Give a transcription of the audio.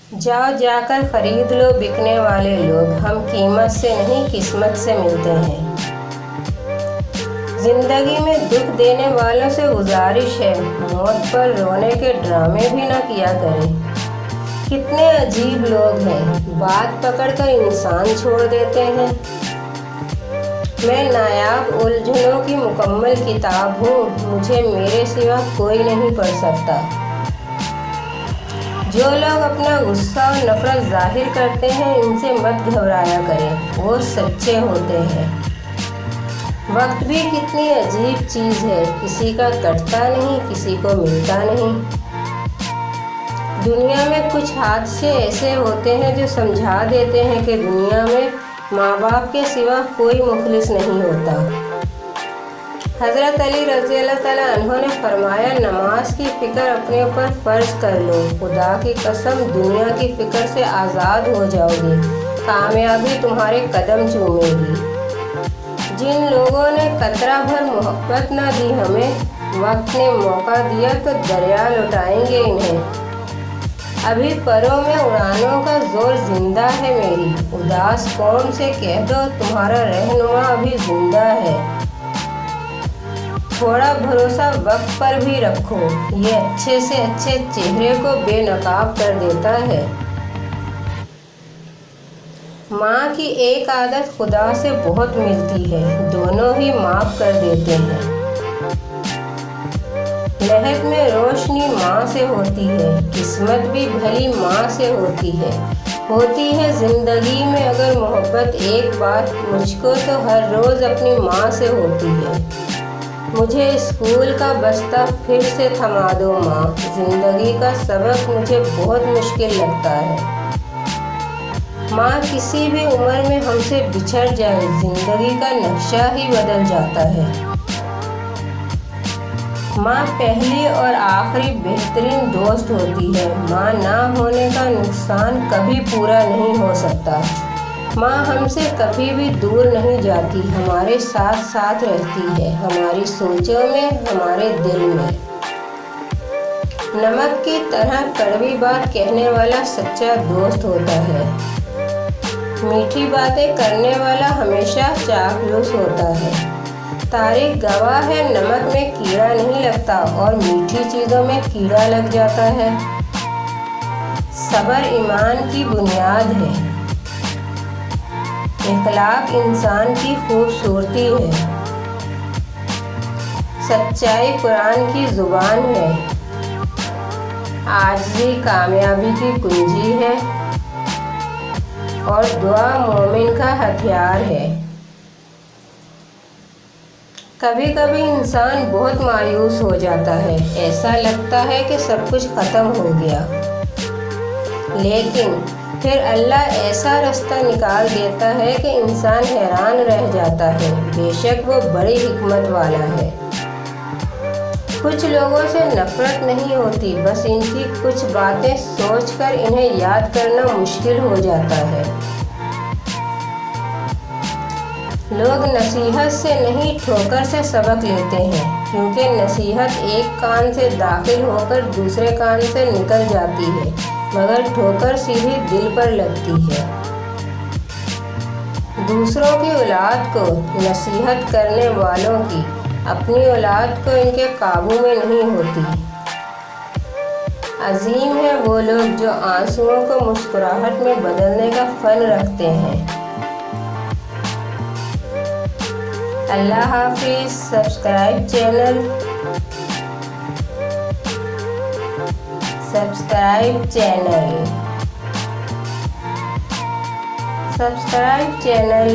जाओ जाकर खरीद लो बिकने वाले लोग, हम कीमत से नहीं किस्मत से मिलते हैं। जिंदगी में दुख देने वालों से गुजारिश है, मौत पर रोने के ड्रामे भी ना किया करें। कितने अजीब लोग हैं, बात पकड़कर इंसान छोड़ देते हैं। मैं नायाब उलझनों की मुकम्मल किताब हूँ, मुझे मेरे सिवा कोई नहीं पढ़ सकता। जो लोग अपना गुस्सा और नफरत जाहिर करते हैं, इनसे मत घबराया करें, वो सच्चे होते हैं। वक्त भी कितनी अजीब चीज़ है, किसी का कटता नहीं, किसी को मिलता नहीं। दुनिया में कुछ हादसे ऐसे होते हैं जो समझा देते हैं कि दुनिया में माँ बाप के सिवा कोई मुखलिस नहीं होता। हज़रत अली रज़ी अल्लाह ताला अन्हु ने फरमाया, नमाज की फ़िक्र अपने ऊपर फ़र्ज कर लो, खुदा की कसम दुनिया की फ़िक्र से आज़ाद हो जाओगे, कामयाबी तुम्हारे कदम चूमेगी। जिन लोगों ने कतरा भर मोहब्बत न दी हमें, वक्त ने मौका दिया तो दरिया लौटाएंगे इन्हें। अभी परों में उड़ानों का जोर जिंदा है मेरी, उदास कौम से कह दो तुम्हारा रहनुमा अभी जिंदा है। थोड़ा भरोसा वक्त पर भी रखो, ये अच्छे से अच्छे चेहरे को बेनकाब कर देता है। माँ की एक आदत खुदा से बहुत मिलती है, दोनों ही माफ़ कर देते हैं। लहद में रोशनी माँ से होती है, किस्मत भी भली माँ से होती है ज़िंदगी में अगर मोहब्बत एक बार, मुझको तो हर रोज़ अपनी माँ से होती है। मुझे स्कूल का बस्ता फिर से थमा दो माँ, ज़िंदगी का सबक मुझे बहुत मुश्किल लगता है। माँ किसी भी उम्र में हमसे बिछड़ जाए, ज़िंदगी का नक्शा ही बदल जाता है। माँ पहली और आखिरी बेहतरीन दोस्त होती है, माँ ना होने का नुकसान कभी पूरा नहीं हो सकता। माँ हमसे कभी भी दूर नहीं जाती, हमारे साथ साथ रहती है, हमारी सोचों में, हमारे दिल में। नमक की तरह कड़वी बात कहने वाला सच्चा दोस्त होता है। मीठी बातें करने वाला हमेशा चापलूस होता है। तारीख गवाह है, नमक में कीड़ा नहीं लगता और मीठी चीज़ों में कीड़ा लग जाता है। सब्र ईमान की बुनियाद है, इखलाक इंसान की खूबसूरती है, सच्चाई कुरान की ज़ुबान है, आजिज़ी कामयाबी की कुंजी है और दुआ मोमिन का हथियार है। कभी कभी इंसान बहुत मायूस हो जाता है, ऐसा लगता है कि सब कुछ ख़त्म हो गया, लेकिन फिर अल्लाह ऐसा रास्ता निकाल देता है कि इंसान हैरान रह जाता है। बेशक वो बड़ी हिकमत वाला है। कुछ लोगों से नफ़रत नहीं होती, बस इनकी कुछ बातें सोचकर इन्हें याद करना मुश्किल हो जाता है। लोग नसीहत से नहीं ठोकर से सबक लेते हैं, क्योंकि नसीहत एक कान से दाखिल होकर दूसरे कान से निकल जाती है, मगर ठोकर सीधी दिल पर लगती है। दूसरों की औलाद को नसीहत करने वालों की अपनी औलाद को इनके काबू में नहीं होती। अजीम है वो लोग जो आंसुओं को मुस्कुराहट में बदलने का फन रखते हैं। अल्लाह हाफिज़। Subscribe channel